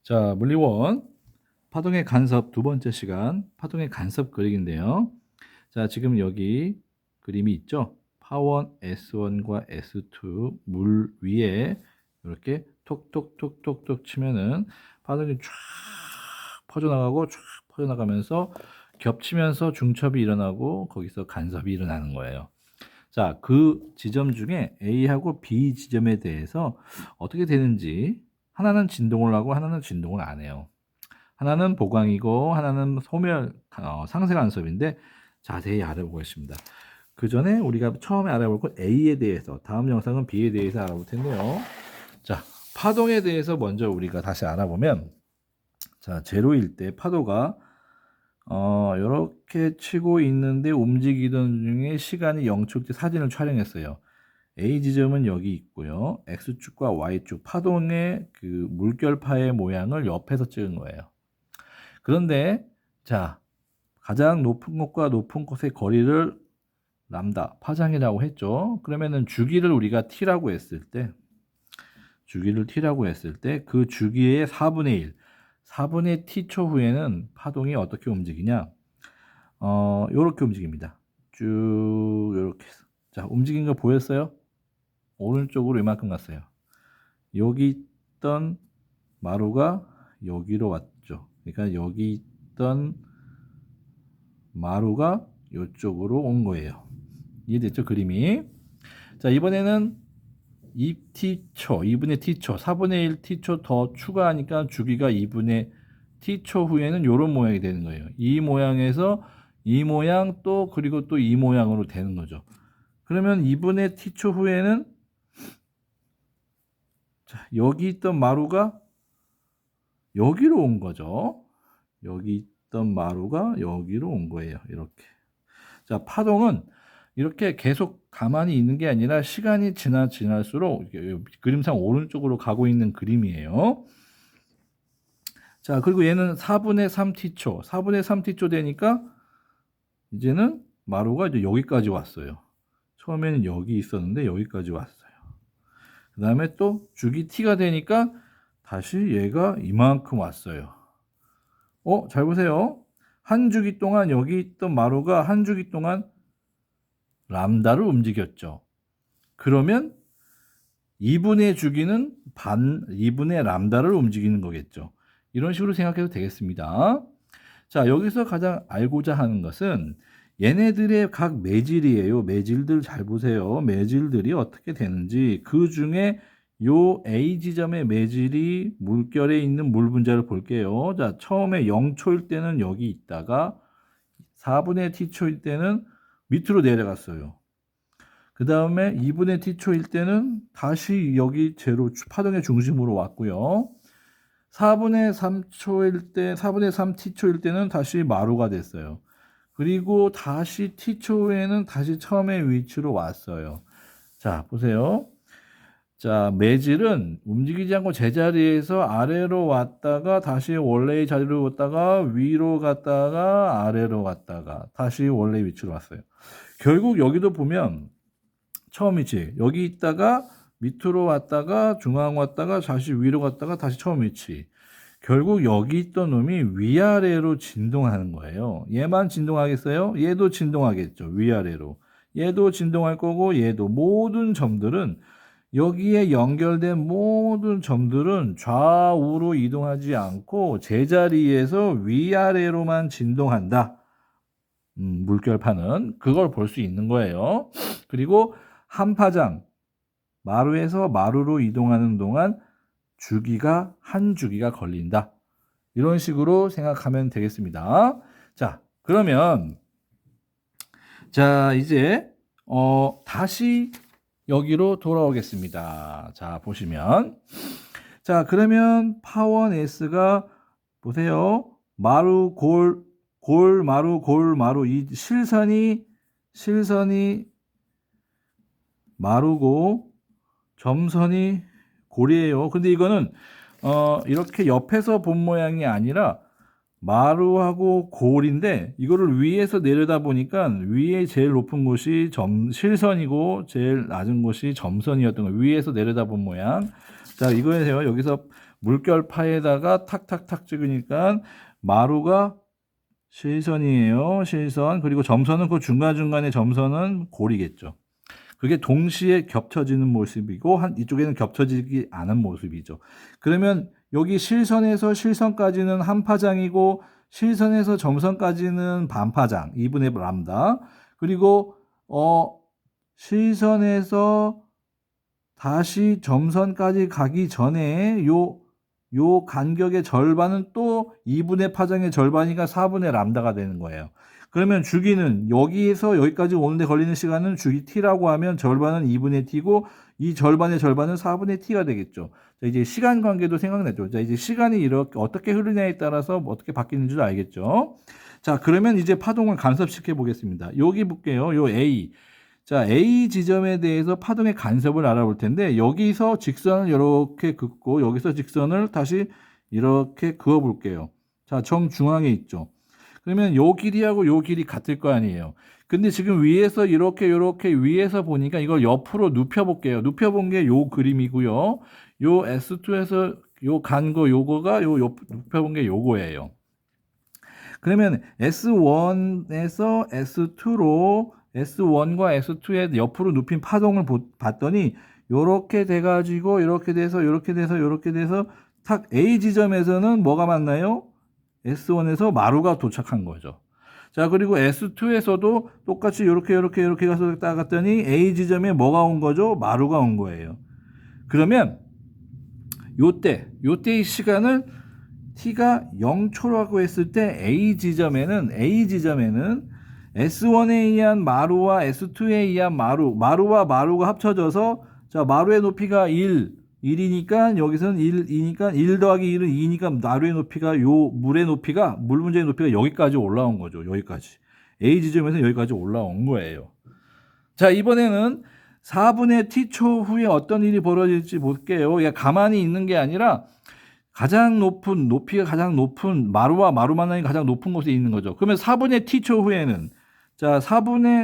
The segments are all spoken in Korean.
자, 물리원 파동의 간섭 두 번째 시간 파동의 간섭 그리기인데요. 자, 지금 여기 그림이 있죠. 파원 S1과 S2 물 위에 이렇게 톡톡톡톡톡 치면은 파동이 쫙 퍼져나가고 쫙 퍼져나가면서 겹치면서 중첩이 일어나고 거기서 간섭이 일어나는 거예요. 자, 그 지점 중에 A하고 B 지점에 대해서 어떻게 되는지 하나는 진동을 하고 하나는 진동을 안 해요. 하나는 보강이고 하나는 소멸 상쇄 간섭인데 자세히 알아보겠습니다. 그 전에 우리가 처음에 알아볼 건 A에 대해서, 다음 영상은 B에 대해서 알아볼 텐데요. 자, 파동에 대해서 먼저 우리가 다시 알아보면, 자, 제로일 때 파도가 이렇게 치고 있는데 움직이던 중에 시간이 0초 때 사진을 촬영했어요. A 지점은 여기 있고요. X축과 Y축 파동의 그 물결파의 모양을 옆에서 찍은 거예요. 그런데 자, 가장 높은 곳과 높은 곳의 거리를 람다, 파장이라고 했죠. 그러면은 주기를 우리가 T라고 했을 때, 주기를 T라고 했을 때 그 주기의 4분의 1, 4분의 T초 후에는 파동이 어떻게 움직이냐? 요렇게 움직입니다. 쭉 요렇게 해서. 자, 움직인 거 보였어요? 오른쪽으로 이만큼 갔어요. 여기 있던 마루가 여기로 왔죠. 그러니까 여기 있던 마루가 이쪽으로 온 거예요. 이해됐죠? 그림이. 자, 이번에는 2t초, 2분의 t초, 4분의 1 t초 더 추가하니까 주기가 2분의 t초 후에는 이런 모양이 되는 거예요. 이 모양에서 이 모양 또 그리고 또 이 모양으로 되는 거죠. 그러면 2분의 t초 후에는 자, 여기 있던 마루가 여기로 온 거죠. 여기 있던 마루가 여기로 온 거예요. 이렇게. 자, 파동은 이렇게 계속 가만히 있는 게 아니라 시간이 지날수록 그림상 오른쪽으로 가고 있는 그림이에요. 자, 그리고 얘는 4분의 3t초, 4분의 3t초 되니까 이제는 마루가 이제 여기까지 왔어요. 처음에는 여기 있었는데 여기까지 왔어요. 그 다음에 또 주기 t가 되니까 다시 얘가 이만큼 왔어요. 잘 보세요. 한 주기 동안 여기 있던 마루가 한 주기 동안 람다를 움직였죠. 그러면 2분의 주기는 2분의 람다를 움직이는 거겠죠. 이런 식으로 생각해도 되겠습니다. 자, 여기서 가장 알고자 하는 것은 얘네들의 각 매질이에요. 매질들 잘 보세요. 매질들이 어떻게 되는지. 그 중에 요 A 지점의 매질이 물결에 있는 물 분자를 볼게요. 자, 처음에 0초일 때는 여기 있다가 4분의 t초일 때는 밑으로 내려갔어요. 그 다음에 2분의 t초일 때는 다시 여기 제로 파동의 중심으로 왔고요. 4분의 3초일 때, 4분의 3 t초일 때는 다시 마루가 됐어요. 그리고 다시 t초 후에는 다시 처음의 위치로 왔어요. 자, 보세요. 자, 매질은 움직이지 않고 제자리에서 아래로 왔다가 다시 원래의 자리로 왔다가 위로 갔다가 아래로 갔다가 다시 원래 위치로 왔어요. 결국 여기도 보면 처음 위치 여기 있다가 밑으로 왔다가 중앙 왔다가 다시 위로 갔다가 다시 처음 위치. 결국 여기 있던 놈이 위아래로 진동하는 거예요. 얘만 진동하겠어요? 얘도 진동하겠죠. 위아래로. 얘도 진동할 거고 얘도 모든 점들은 여기에 연결된 모든 점들은 좌우로 이동하지 않고 제자리에서 위아래로만 진동한다. 물결파는 그걸 볼 수 있는 거예요. 그리고 한 파장 마루에서 마루로 이동하는 동안 주기가 한 주기가 걸린다. 이런 식으로 생각하면 되겠습니다. 자, 그러면 자, 이제 다시 여기로 돌아오겠습니다. 자, 보시면 자, 그러면 파원 S가 보세요. 마루 마루 마루 이 실선이 마루고 점선이 골이에요. 근데 이거는 이렇게 옆에서 본 모양이 아니라 마루하고 골인데 이거를 위에서 내려다 보니까 위에 제일 높은 곳이 실선이고 제일 낮은 곳이 점선이었던 거예요. 위에서 내려다 본 모양. 자, 이거에서요. 여기서 물결파에다가 탁탁탁 찍으니까 마루가 실선이에요. 실선. 그리고 점선은 그 중간중간에 점선은 골이겠죠. 그게 동시에 겹쳐지는 모습이고 이쪽에는 겹쳐지지 않은 모습이죠. 그러면 여기 실선에서 실선까지는 한 파장이고 실선에서 점선까지는 반파장 2분의 람다. 그리고 실선에서 다시 점선까지 가기 전에 요 간격의 절반은 또 2분의 파장의 절반이니까 4분의 람다가 되는 거예요. 그러면 주기는 여기에서 여기까지 오는데 걸리는 시간은 주기 t라고 하면 절반은 2분의 t고 이 절반의 절반은 4분의 t가 되겠죠. 자, 이제 시간 관계도 생각나죠. 자, 이제 시간이 이렇게 어떻게 흐르냐에 따라서 어떻게 바뀌는 줄 알겠죠. 자, 그러면 이제 파동을 간섭시켜 보겠습니다. 여기 볼게요. 요 A. 자, A 지점에 대해서 파동의 간섭을 알아볼 텐데 여기서 직선을 이렇게 긋고 여기서 직선을 다시 이렇게 그어 볼게요. 자, 정중앙에 있죠. 그러면 요 길이하고 요 길이 같을 거 아니에요. 근데 지금 위에서 이렇게 위에서 보니까 이걸 옆으로 눕혀 볼게요. 눕혀 본 게 요 그림이고요. 요 S2에서 요 간 거 요거가 눕혀 본 게 요거예요. 그러면 S1에서 S2로 S1과 S2의 옆으로 눕힌 파동을 봤더니 요렇게 돼가지고 이렇게 돼서 탁 A 지점에서는 뭐가 맞나요? S1에서 마루가 도착한 거죠. 자, 그리고 S2에서도 똑같이 이렇게 가서 따갔더니 A 지점에 뭐가 온 거죠? 마루가 온 거예요. 그러면 요때의 시간을 t가 0초라고 했을 때 A 지점에는 S1에 의한 마루와 S2에 의한 마루와 마루가 합쳐져서 자, 마루의 높이가 1이니까 여기서는 1이니까 1 더하기 1은 2니까 마루의 높이가 물 문제의 높이가 여기까지 올라온 거죠. 여기까지. A 지점에서 여기까지 올라온 거예요. 자, 이번에는 4분의 t초 후에 어떤 일이 벌어질지 볼게요. 가만히 있는 게 아니라 높이가 가장 높은 마루와 마루 만나는 가장 높은 곳에 있는 거죠. 그러면 4분의 t초 후에는 자,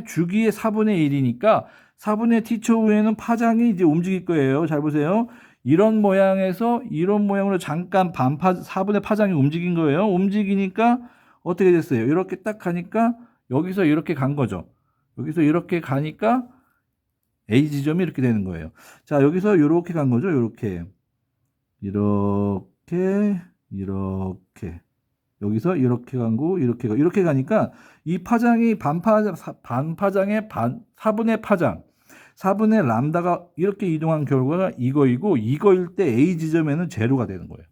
주기의 4분의 1이니까 4분의 t초 후에는 파장이 이제 움직일 거예요. 잘 보세요. 이런 모양에서 이런 모양으로 잠깐 4분의 파장이 움직인 거예요. 움직이니까 어떻게 됐어요? 이렇게 딱 가니까 여기서 이렇게 간 거죠. 여기서 이렇게 가니까 A 지점이 이렇게 되는 거예요. 자, 여기서 이렇게 간 거죠. 이렇게 여기서 이렇게 가고 이렇게 가니까 이 파장이 반파장의 4분의 파장 4분의 람다가 이렇게 이동한 결과가 이거일 때 A 지점에는 제로가 되는 거예요.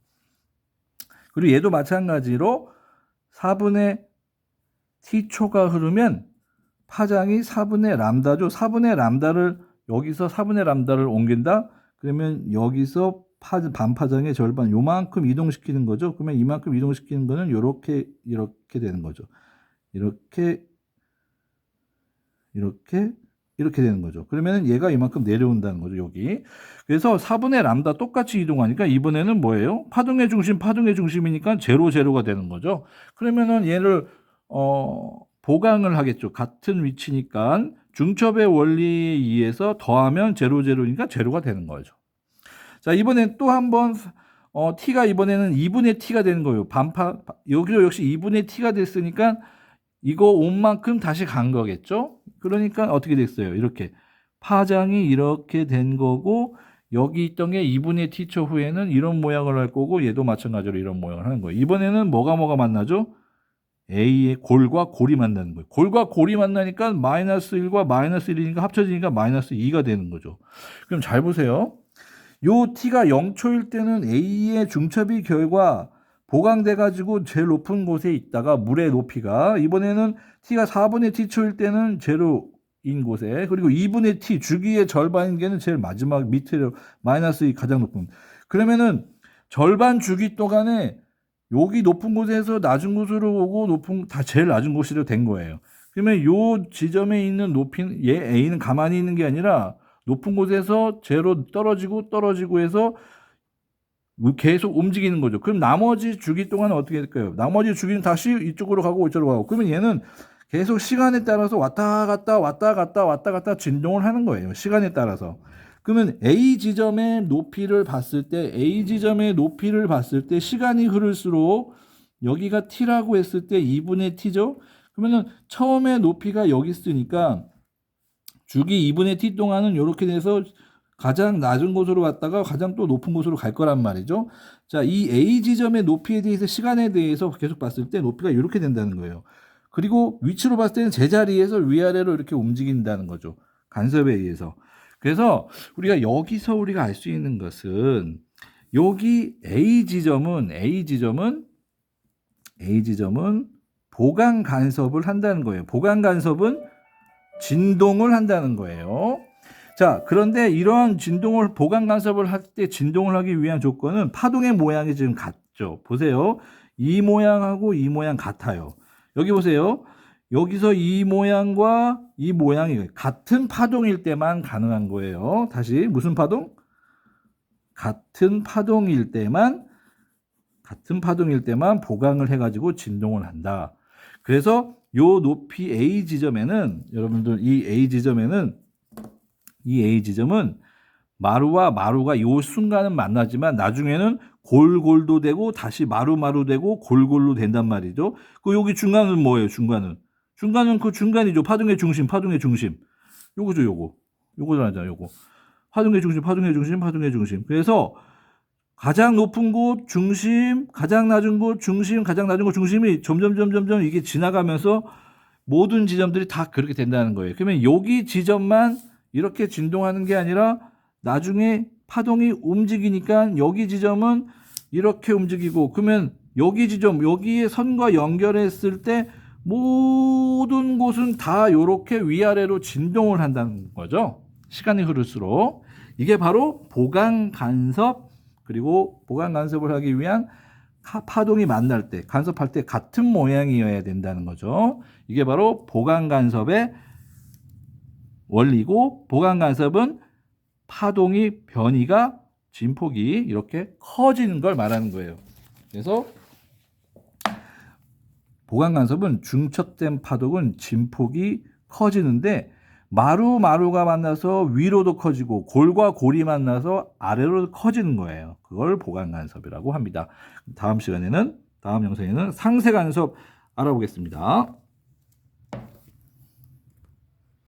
그리고 얘도 마찬가지로 4분의 t초가 흐르면 파장이 4분의 람다죠. 4분의 람다를 여기서 4분의 람다를 옮긴다. 그러면 여기서 반파장의 절반 요만큼 이동시키는 거죠. 그러면 이만큼 이동시키는 거는 이렇게 되는 거죠. 이렇게 되는 거죠. 그러면 얘가 이만큼 내려온다는 거죠. 여기. 그래서 4분의 람다 똑같이 이동하니까 이번에는 뭐예요? 파동의 중심이니까 제로가 되는 거죠. 그러면은 얘를 보강을 하겠죠. 같은 위치니까 중첩의 원리에 의해서 더하면 제로니까 제로가 되는 거죠. 자, 이번엔 또 한번 t가 이번에는 2분의 t가 되는 거예요. 여기도 역시 2분의 t가 됐으니까 이거 온 만큼 다시 간 거겠죠. 그러니까 어떻게 됐어요? 이렇게 파장이 이렇게 된 거고 여기 있던 게 2분의 t초 후에는 이런 모양을 할 거고 얘도 마찬가지로 이런 모양을 하는 거예요. 이번에는 뭐가 만나죠? A의 골과 골이 만나는 거예요. 골과 골이 만나니까 마이너스 1과 마이너스 1이니까 합쳐지니까 마이너스 2가 되는 거죠. 그럼 잘 보세요. 요 t가 0초일 때는 A의 중첩이 결과 보강돼가지고 제일 높은 곳에 있다가 물의 높이가 이번에는 t가 4분의 t초일 때는 제로인 곳에 그리고 2분의 t 주기의 절반인 게는 제일 마지막 밑에 마이너스 2 가장 높은 그러면은 절반 주기 동안에 여기 높은 곳에서 낮은 곳으로 오고 다 제일 낮은 곳으로 된 거예요. 그러면 요 지점에 있는 높이는 얘 A는 가만히 있는 게 아니라 높은 곳에서 제로 떨어지고 해서 계속 움직이는 거죠. 그럼 나머지 주기 동안은 어떻게 될까요? 나머지 주기는 다시 이쪽으로 가고 이쪽으로 가고. 그러면 얘는 계속 시간에 따라서 왔다 갔다 진동을 하는 거예요. 시간에 따라서. 그러면 A 지점의 높이를 봤을 때 시간이 흐를수록 여기가 t라고 했을 때 2분의 t죠. 그러면은 처음에 높이가 여기 있으니까 주기 2분의 t 동안은 이렇게 돼서 가장 낮은 곳으로 갔다가 가장 또 높은 곳으로 갈 거란 말이죠. 자, 이 A 지점의 높이에 대해서 시간에 대해서 계속 봤을 때 높이가 이렇게 된다는 거예요. 그리고 위치로 봤을 때는 제자리에서 위아래로 이렇게 움직인다는 거죠. 간섭에 의해서. 그래서 여기서 우리가 알 수 있는 것은 여기 A 지점은 보강 간섭을 한다는 거예요. 보강 간섭은 진동을 한다는 거예요. 자, 그런데 이러한 보강 간섭을 할 때 진동을 하기 위한 조건은 파동의 모양이 지금 같죠. 보세요. 이 모양하고 이 모양 같아요. 여기 보세요. 여기서 이 모양과 이 모양이 같은 파동일 때만 가능한 거예요. 다시 무슨 파동? 같은 파동일 때만 보강을 해가지고 진동을 한다. 그래서 요 높이 A 지점에는 여러분들 이 A 지점은 마루가 요 순간은 만나지만 나중에는 골골도 되고 다시 마루 되고 골골로 된단 말이죠. 그 여기 중간은 뭐예요? 중간은 그 중간이죠. 파동의 중심. 요거죠, 요거잖아요, 요거. 파동의 중심. 그래서 가장 높은 곳 중심, 가장 낮은 곳 중심, 중심이 점점 이게 지나가면서 모든 지점들이 다 그렇게 된다는 거예요. 그러면 여기 지점만 이렇게 진동하는 게 아니라 나중에 파동이 움직이니까 여기 지점은 이렇게 움직이고, 그러면 여기 지점, 여기에 선과 연결했을 때 모든 곳은 다 이렇게 위아래로 진동을 한다는 거죠. 시간이 흐를수록. 이게 바로 보강 간섭, 그리고 보강 간섭을 하기 위한 파동이 만날 때, 간섭할 때 같은 모양이어야 된다는 거죠. 이게 바로 보강 간섭의 원리고, 보강 간섭은 파동이 변이가 진폭이 이렇게 커지는 걸 말하는 거예요. 그래서 보강 간섭은 중첩된 파동은 진폭이 커지는데 마루가 만나서 위로도 커지고 골과 골이 만나서 아래로 커지는 거예요. 그걸 보강 간섭이라고 합니다. 다음 영상에는 상세 간섭 알아보겠습니다.